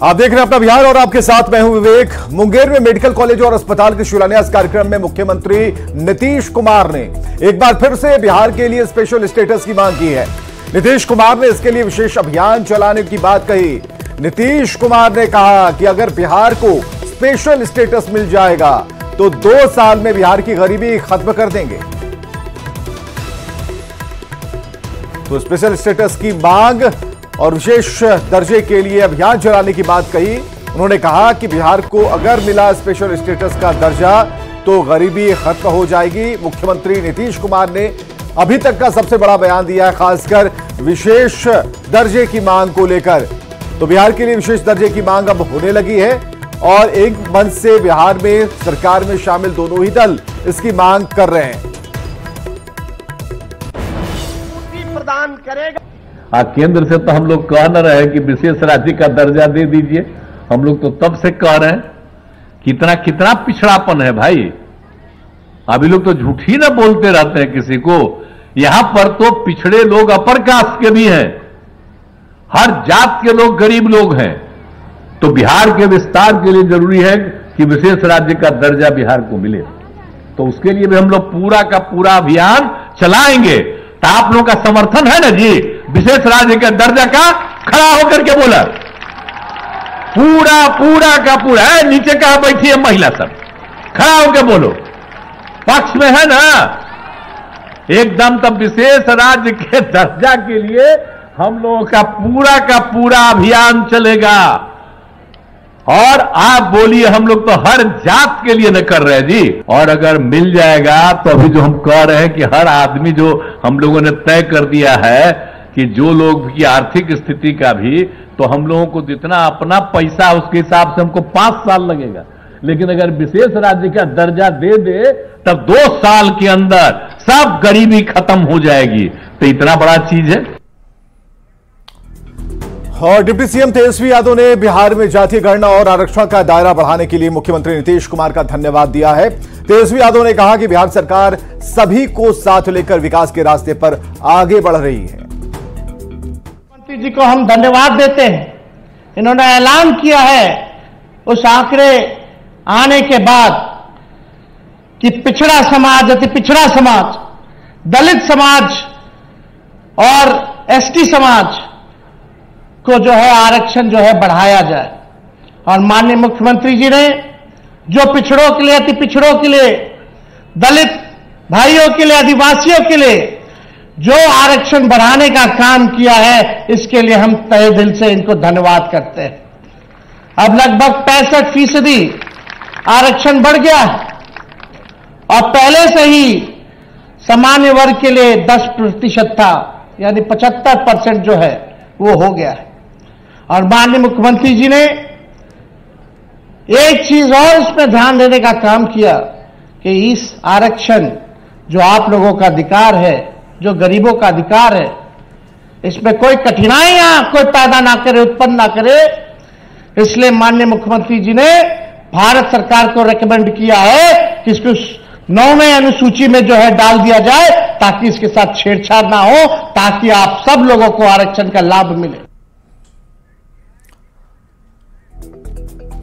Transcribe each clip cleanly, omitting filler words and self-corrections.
आप देख रहे हैं अपना बिहार और आपके साथ मैं हूं विवेक। मुंगेर में मेडिकल कॉलेज और अस्पताल के शिलान्यास कार्यक्रम में मुख्यमंत्री नीतीश कुमार ने एक बार फिर से बिहार के लिए स्पेशल स्टेटस की मांग की है। नीतीश कुमार ने इसके लिए विशेष अभियान चलाने की बात कही। नीतीश कुमार ने कहा कि अगर बिहार को स्पेशल स्टेटस मिल जाएगा तो 2 साल में बिहार की गरीबी खत्म कर देंगे। तो स्पेशल स्टेटस की मांग और विशेष दर्जे के लिए अभियान चलाने की बात कही। उन्होंने कहा कि बिहार को अगर मिला स्पेशल स्टेटस का दर्जा तो गरीबी खत्म हो जाएगी। मुख्यमंत्री नीतीश कुमार ने अभी तक का सबसे बड़ा बयान दिया है, खासकर विशेष दर्जे की मांग को लेकर। तो बिहार के लिए विशेष दर्जे की मांग अब होने लगी है और एक मन से बिहार में सरकार में शामिल दोनों ही दल इसकी मांग कर रहे हैं। प्रदान करेगा। केंद्र से तो हम लोग कह न रहे कि विशेष राज्य का दर्जा दे दीजिए। हम लोग तो तब से कह रहे हैं। कितना कितना पिछड़ापन है भाई। अभी लोग तो झूठ ही ना बोलते रहते हैं किसी को। यहां पर तो पिछड़े लोग अपर कास्ट के भी हैं, हर जात के लोग गरीब लोग हैं। तो बिहार के विस्तार के लिए जरूरी है कि विशेष राज्य का दर्जा बिहार को मिले। तो उसके लिए भी हम लोग पूरा का पूरा अभियान चलाएंगे। तो आप लोगों का समर्थन है ना जी? विशेष राज्य के दर्जा का खड़ा होकर के बोला पूरा का पूरा है। नीचे कहा बैठी है महिला सब, खड़ा होकर बोलो पक्ष में है ना एकदम। तब विशेष राज्य के दर्जा के लिए हम लोगों का पूरा अभियान चलेगा। और आप बोलिए हम लोग तो हर जात के लिए न कर रहे हैं जी। और अगर मिल जाएगा तो अभी जो हम कह रहे हैं कि हर आदमी, जो हम लोगों ने तय कर दिया है कि जो लोग की आर्थिक स्थिति का भी, तो हम लोगों को जितना अपना पैसा उसके हिसाब से हमको 5 साल लगेगा। लेकिन अगर विशेष राज्य का दर्जा दे दे तब 2 साल के अंदर सब गरीबी खत्म हो जाएगी। तो इतना बड़ा चीज है। और डिप्टी सीएम तेजस्वी यादव ने बिहार में जातीय गणना और आरक्षण का दायरा बढ़ाने के लिए मुख्यमंत्री नीतीश कुमार का धन्यवाद दिया है। तेजस्वी यादव ने कहा कि बिहार सरकार सभी को साथ लेकर विकास के रास्ते पर आगे बढ़ रही है। मुख्यमंत्री जी को हम धन्यवाद देते हैं। इन्होंने ऐलान किया है उस आंकड़े आने के बाद कि पिछड़ा समाज, अति पिछड़ा समाज, दलित समाज और एसटी समाज को जो है आरक्षण जो है बढ़ाया जाए। और माननीय मुख्यमंत्री जी ने जो पिछड़ों के लिए, अति पिछड़ों के लिए, दलित भाइयों के लिए, आदिवासियों के लिए जो आरक्षण बढ़ाने का काम किया है, इसके लिए हम तहे दिल से इनको धन्यवाद करते हैं। अब लगभग 65% आरक्षण बढ़ गया है और पहले से ही सामान्य वर्ग के लिए 10% था, यानी 75% जो है वो हो गया है। और माननीय मुख्यमंत्री जी ने एक चीज और इसमें ध्यान देने का काम किया कि इस आरक्षण जो आप लोगों का अधिकार है, जो गरीबों का अधिकार है, इसमें कोई कठिनाइयां कोई पैदा ना करे, उत्पन्न ना करे। इसलिए माननीय मुख्यमंत्री जी ने भारत सरकार को रेकमेंड किया है कि इसको 9वें अनुसूची में जो है डाल दिया जाए, ताकि इसके साथ छेड़छाड़ ना हो, ताकि आप सब लोगों को आरक्षण का लाभ मिले।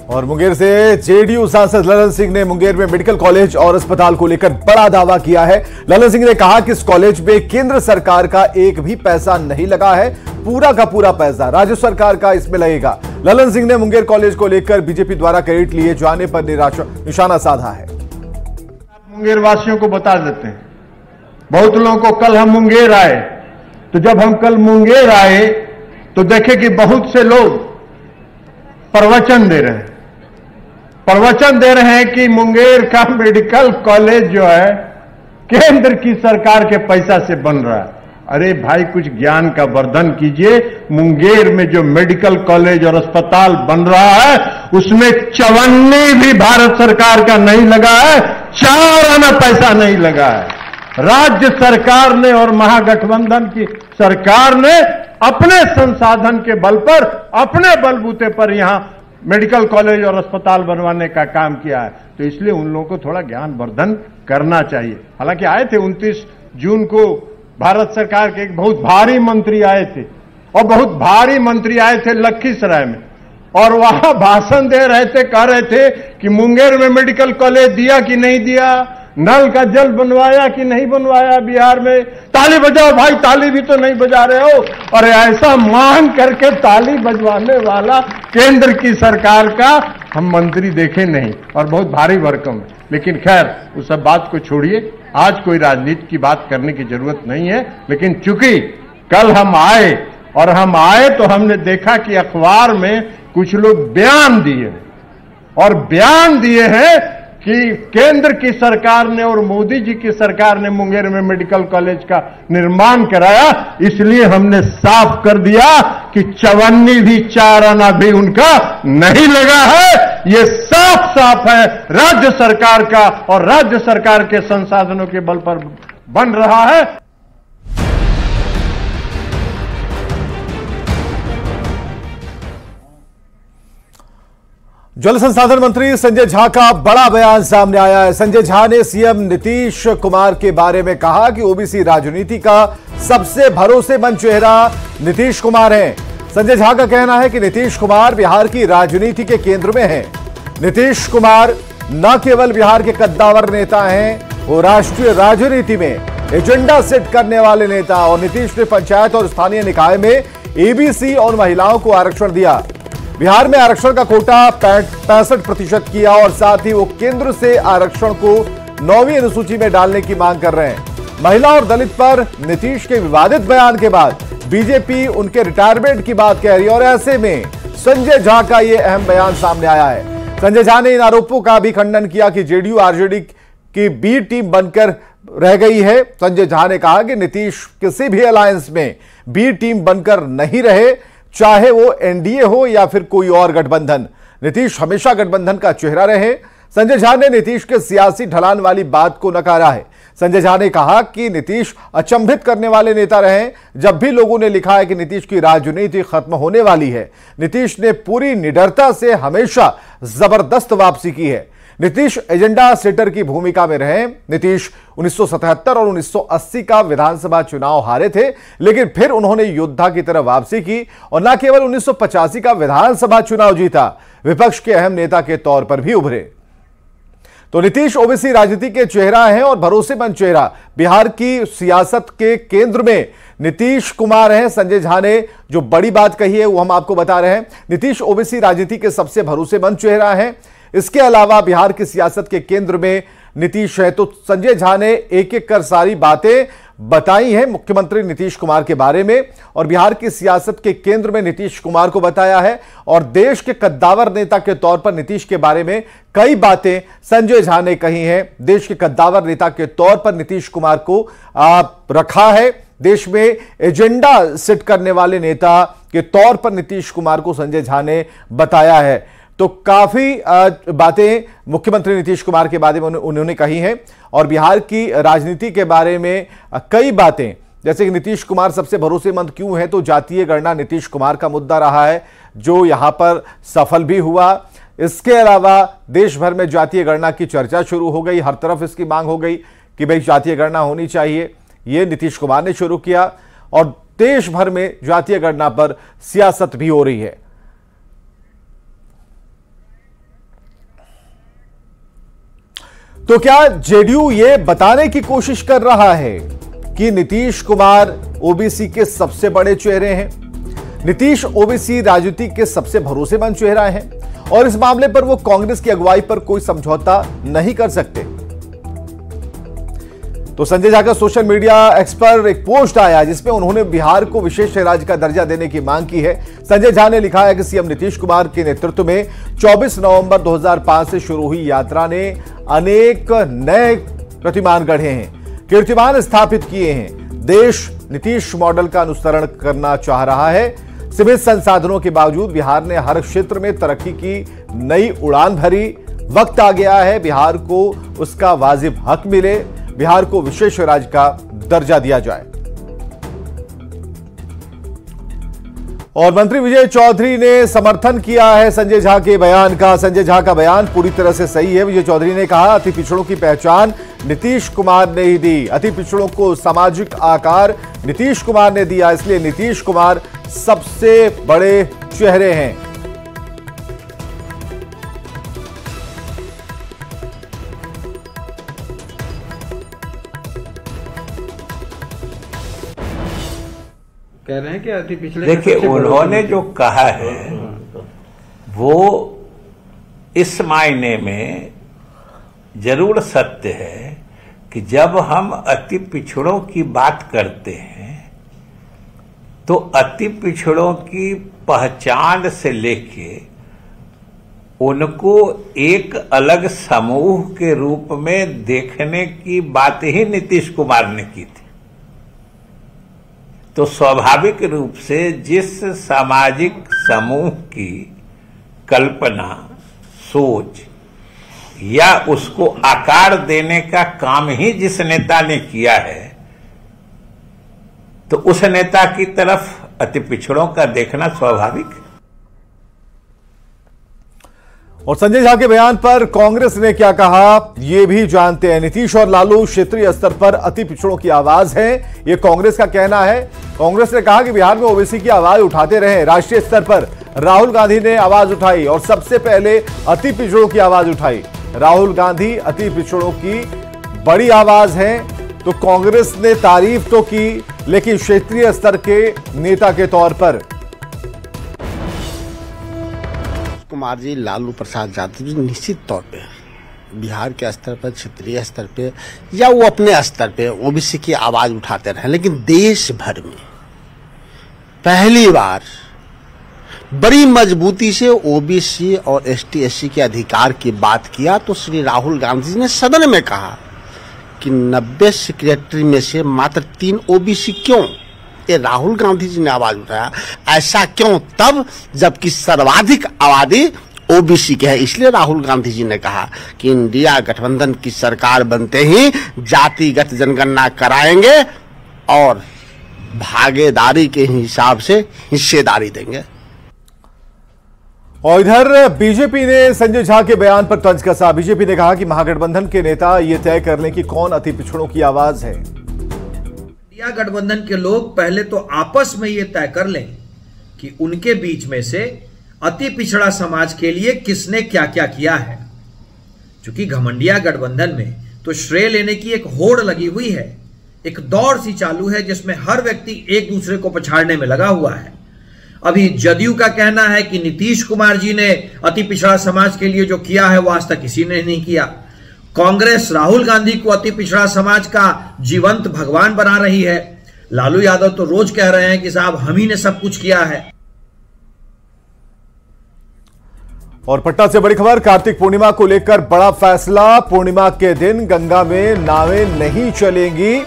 और मुंगेर से जेडीयू सांसद ललन सिंह ने मुंगेर में मेडिकल कॉलेज और अस्पताल को लेकर बड़ा दावा किया है। ललन सिंह ने कहा कि इस कॉलेज में केंद्र सरकार का एक भी पैसा नहीं लगा है, पूरा का पूरा पैसा राज्य सरकार का इसमें लगेगा। ललन सिंह ने मुंगेर कॉलेज को लेकर बीजेपी द्वारा क्रेडिट लिए जाने पर निशाना साधा है। मुंगेर वासियों को बता देते हैं, बहुत लोगों को कल हम मुंगेर आए, तो जब हम कल मुंगेर आए तो देखे कि बहुत से लोग प्रवचन दे रहे हैं कि मुंगेर का मेडिकल कॉलेज जो है केंद्र की सरकार के पैसा से बन रहा है। अरे भाई, कुछ ज्ञान का वर्धन कीजिए। मुंगेर में जो मेडिकल कॉलेज और अस्पताल बन रहा है उसमें 54 भी भारत सरकार का नहीं लगा है, 4 आना पैसा नहीं लगा है। राज्य सरकार ने और महागठबंधन की सरकार ने अपने संसाधन के बल पर, अपने बलबूते पर यहां मेडिकल कॉलेज और अस्पताल बनवाने का काम किया है। तो इसलिए उन लोगों को थोड़ा ज्ञान वर्धन करना चाहिए। हालांकि आए थे 29 जून को भारत सरकार के एक बहुत भारी मंत्री आए थे, और बहुत भारी मंत्री आए थे लखीसराय में, और वहां भाषण दे रहे थे, कह रहे थे कि मुंगेर में मेडिकल कॉलेज दिया कि नहीं दिया, नल का जल बनवाया कि नहीं बनवाया बिहार में। ताली बजाओ भाई, ताली भी तो नहीं बजा रहे हो। और ऐसा मांग करके ताली बजवाने वाला केंद्र की सरकार का हम मंत्री देखे नहीं, और बहुत भारी भरकम है। लेकिन खैर उस सब बात को छोड़िए, आज कोई राजनीति की बात करने की जरूरत नहीं है। लेकिन चूंकि कल हम आए, और हम आए तो हमने देखा कि अखबार में कुछ लोग बयान दिए, और बयान दिए हैं कि केंद्र की सरकार ने और मोदी जी की सरकार ने मुंगेर में मेडिकल कॉलेज का निर्माण कराया। इसलिए हमने साफ कर दिया कि चवन्नी भी 4 आना भी उनका नहीं लगा है। ये साफ साफ है राज्य सरकार का, और राज्य सरकार के संसाधनों के बल पर बन रहा है। जल संसाधन मंत्री संजय झा का बड़ा बयान सामने आया है। संजय झा ने सीएम नीतीश कुमार के बारे में कहा कि ओबीसी राजनीति का सबसे भरोसेमंद चेहरा नीतीश कुमार हैं। संजय झा का कहना है कि नीतीश कुमार बिहार की राजनीति के केंद्र में हैं। नीतीश कुमार न केवल बिहार के कद्दावर नेता हैं, वो राष्ट्रीय राजनीति में एजेंडा सेट करने वाले नेता। और नीतीश ने पंचायत और स्थानीय निकाय में एबीसी और महिलाओं को आरक्षण दिया। बिहार में आरक्षण का कोटा 65% किया, और साथ ही वो केंद्र से आरक्षण को 9वीं अनुसूची में डालने की मांग कर रहे हैं। महिला और दलित पर नीतीश के विवादित बयान के बाद बीजेपी उनके रिटायरमेंट की बात कह रही है, और ऐसे में संजय झा का यह अहम बयान सामने आया है। संजय झा ने इन आरोपों का भी खंडन किया कि जेडीयू आरजेडी की बी टीम बनकर रह गई है। संजय झा ने कहा कि नीतीश किसी भी अलायंस में बी टीम बनकर नहीं रहे, चाहे वो एनडीए हो या फिर कोई और गठबंधन। नीतीश हमेशा गठबंधन का चेहरा रहे। संजय झा ने नीतीश के सियासी ढलान वाली बात को नकारा है। संजय झा ने कहा कि नीतीश अचंभित करने वाले नेता रहे। जब भी लोगों ने लिखा है कि नीतीश की राजनीति खत्म होने वाली है, नीतीश ने पूरी निडरता से हमेशा जबरदस्त वापसी की है। नीतीश एजेंडा सेटर की भूमिका में रहे। नीतीश 1977 और 1980 का विधानसभा चुनाव हारे थे, लेकिन फिर उन्होंने योद्धा की तरह वापसी की, और न केवल 1985 का विधानसभा चुनाव जीता, विपक्ष के अहम नेता के तौर पर भी उभरे। तो नीतीश ओबीसी राजनीति के चेहरा हैं और भरोसेमंद चेहरा। बिहार की सियासत के केंद्र में नीतीश कुमार हैं। संजय झा ने जो बड़ी बात कही है वो हम आपको बता रहे हैं। नीतीश ओबीसी राजनीति के सबसे भरोसेमंद चेहरा हैं। इसके अलावा बिहार की सियासत के केंद्र में नीतीश है। तो संजय झा ने एक एक कर सारी बातें बताई हैं मुख्यमंत्री नीतीश कुमार के बारे में, और बिहार की सियासत के केंद्र में नीतीश कुमार को बताया है, और देश के कद्दावर नेता के तौर पर नीतीश के बारे में कई बातें संजय झा ने कही हैं। देश के कद्दावर नेता के तौर पर नीतीश कुमार को रखा है। देश में एजेंडा सेट करने वाले नेता के तौर पर नीतीश कुमार को संजय झा ने बताया है। तो काफी बातें मुख्यमंत्री नीतीश कुमार के बारे में उन्होंने कही हैं, और बिहार की राजनीति के बारे में कई बातें, जैसे कि नीतीश कुमार सबसे भरोसेमंद क्यों है, तो जातीय गणना नीतीश कुमार का मुद्दा रहा है, जो यहां पर सफल भी हुआ। इसके अलावा देश भर में जातीय गणना की चर्चा शुरू हो गई। हर तरफ इसकी मांग हो गई कि भाई जातीय गणना होनी चाहिए। ये नीतीश कुमार ने शुरू किया, और देश भर में जातीय गणना पर सियासत भी हो रही है। तो क्या जेडीयू ये बताने की कोशिश कर रहा है कि नीतीश कुमार ओबीसी के सबसे बड़े चेहरे हैं? नीतीश ओबीसी राजनीति के सबसे भरोसेमंद चेहरा हैं, और इस मामले पर वो कांग्रेस की अगुवाई पर कोई समझौता नहीं कर सकते। तो संजय झा का सोशल मीडिया एक्स पर एक पोस्ट आया जिसमें उन्होंने बिहार को विशेष राज्य का दर्जा देने की मांग की है। संजय झा ने लिखा है कि सीएम नीतीश कुमार के नेतृत्व में 24 नवंबर 2005 से शुरू हुई यात्रा ने अनेक नए कीर्तिमान गढ़े हैं, कीर्तिमान स्थापित किए हैं। देश नीतीश मॉडल का अनुसरण करना चाह रहा है। सीमित संसाधनों के बावजूद बिहार ने हर क्षेत्र में तरक्की की नई उड़ान भरी। वक्त आ गया है बिहार को उसका वाजिब हक मिले, बिहार को विशेष राज्य का दर्जा दिया जाए। और मंत्री विजय चौधरी ने समर्थन किया है संजय झा के बयान का। संजय झा का बयान पूरी तरह से सही है। विजय चौधरी ने कहा, अति पिछड़ों की पहचान नीतीश कुमार ने ही दी, अति पिछड़ों को सामाजिक आकार नीतीश कुमार ने दिया, इसलिए नीतीश कुमार सबसे बड़े चेहरे हैं। कह रहे हैं कि अति पिछड़े। देखिए, उन्होंने जो कहा है वो इस मायने में जरूर सत्य है कि जब हम अति पिछड़ों की बात करते हैं तो अति पिछड़ों की पहचान से लेके उनको एक अलग समूह के रूप में देखने की बात ही नीतीश कुमार ने की थी। तो स्वाभाविक रूप से जिस सामाजिक समूह की कल्पना, सोच या उसको आकार देने का काम ही जिस नेता ने किया है, तो उस नेता की तरफ अति पिछड़ों का देखना स्वाभाविक है। और संजय झा के बयान पर कांग्रेस ने क्या कहा, यह भी जानते हैं। नीतीश और लालू क्षेत्रीय स्तर पर अति पिछड़ों की आवाज है, यह कांग्रेस का कहना है। कांग्रेस ने कहा कि बिहार में ओबीसी की आवाज उठाते रहे। राष्ट्रीय स्तर पर राहुल गांधी ने आवाज उठाई और सबसे पहले अति पिछड़ों की आवाज उठाई। राहुल गांधी अति पिछड़ों की बड़ी आवाज है, तो कांग्रेस ने तारीफ तो की, लेकिन क्षेत्रीय स्तर के नेता के तौर पर कुमार जी, लालू प्रसाद यादव जी निश्चित तौर पे बिहार के स्तर पर, क्षेत्रीय स्तर पे या वो अपने स्तर पे ओबीसी की आवाज उठाते रहे, लेकिन देश भर में पहली बार बड़ी मजबूती से ओबीसी और एसटी एससी के अधिकार की बात किया तो श्री राहुल गांधी ने सदन में कहा कि 90 सेक्रेटरी में से मात्र 3 ओबीसी क्यों? ये राहुल गांधी जी ने आवाज उठाया। ऐसा क्यों? तब जबकि सर्वाधिक आबादी ओबीसी के है। इसलिए राहुल गांधी जी ने कहा कि इंडिया गठबंधन की सरकार बनते ही जातिगत जनगणना कराएंगे और भागीदारी के हिसाब से हिस्सेदारी देंगे। और इधर बीजेपी ने संजय झा के बयान पर तंज कसा। बीजेपी ने कहा कि महागठबंधन के नेता ये तय कर लें कि कौन अति पिछड़ों की आवाज है। इंडिया गठबंधन के लोग पहले तो आपस में ये तय कर लें कि उनके बीच में से अति पिछड़ा समाज के लिए किसने क्या क्या किया है। क्योंकि घमंडिया गठबंधन में तो श्रेय लेने की एक होड़ लगी हुई है, एक दौड़ सी चालू है जिसमें हर व्यक्ति एक दूसरे को पछाड़ने में लगा हुआ है। अभी जदयू का कहना है कि नीतीश कुमार जी ने अति पिछड़ा समाज के लिए जो किया है वो आज तक किसी ने नहीं किया। कांग्रेस राहुल गांधी को अति पिछड़ा समाज का जीवंत भगवान बना रही है। लालू यादव तो रोज कह रहे हैं कि साहब हम ही ने सब कुछ किया है। और पटना से बड़ी खबर, कार्तिक पूर्णिमा को लेकर बड़ा फैसला। पूर्णिमा के दिन गंगा में नावें नहीं चलेंगी।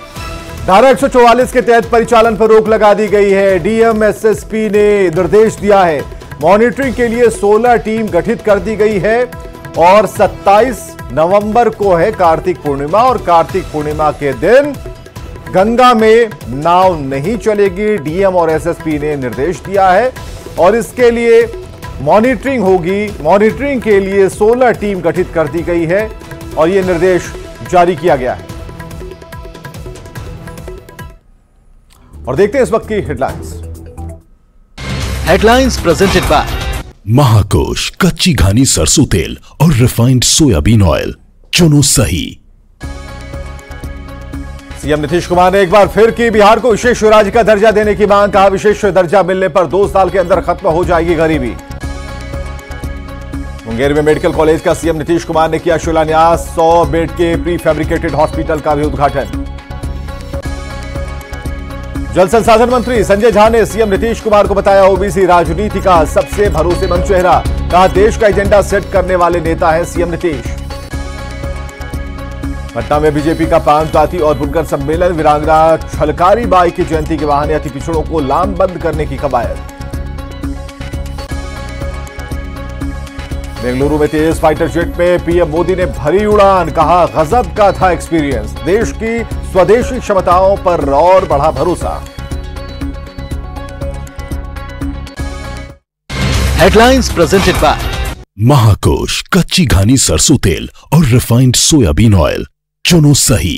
धारा 144 के तहत परिचालन पर रोक लगा दी गई है। डीएम एसएसपी ने निर्देश दिया है। मॉनिटरिंग के लिए 16 टीम गठित कर दी गई है और 27 नवंबर को है कार्तिक पूर्णिमा और कार्तिक पूर्णिमा के दिन गंगा में नाव नहीं चलेगी। डीएम और एसएसपी ने निर्देश दिया है और इसके लिए मॉनिटरिंग होगी। मॉनिटरिंग के लिए 16 टीम गठित कर दी गई है और यह निर्देश जारी किया गया है। और देखते हैं इस वक्त की हेडलाइंस। हेडलाइंस प्रेजेंटेड बाय महाकोश कच्ची घानी सरसों तेल और रिफाइंड सोयाबीन ऑयल, चुनो सही। सीएम नीतीश कुमार ने एक बार फिर की बिहार को विशेष राज्य का दर्जा देने की मांग। कहा विशेष दर्जा मिलने पर 2 साल के अंदर खत्म हो जाएगी गरीबी। मुंगेर में मेडिकल कॉलेज का सीएम नीतीश कुमार ने किया शिलान्यास। 100 बेड के प्री फैब्रिकेटेड हॉस्पिटल का भी उद्घाटन। जल संसाधन मंत्री संजय झा ने सीएम नीतीश कुमार को बताया ओबीसी राजनीति का सबसे भरोसेमंद चेहरा। कहा देश का एजेंडा सेट करने वाले नेता है सीएम नीतीश। पटना में बीजेपी का पांचदाती और बुनकर सम्मेलन। वीरांगना छलकारी बाई की जयंती के बहाने अति पिछड़ों को लामबंद करने की कवायद। बेंगलुरु में तेज फाइटर जेट में पीएम मोदी ने भरी उड़ान। कहा गजब का था एक्सपीरियंस। देश की स्वदेशी क्षमताओं पर और बढ़ा भरोसा। हेडलाइंस प्रेजेंटेड बाय महाकोश कच्ची घानी सरसों तेल और रिफाइंड सोयाबीन ऑयल, चुनो सही।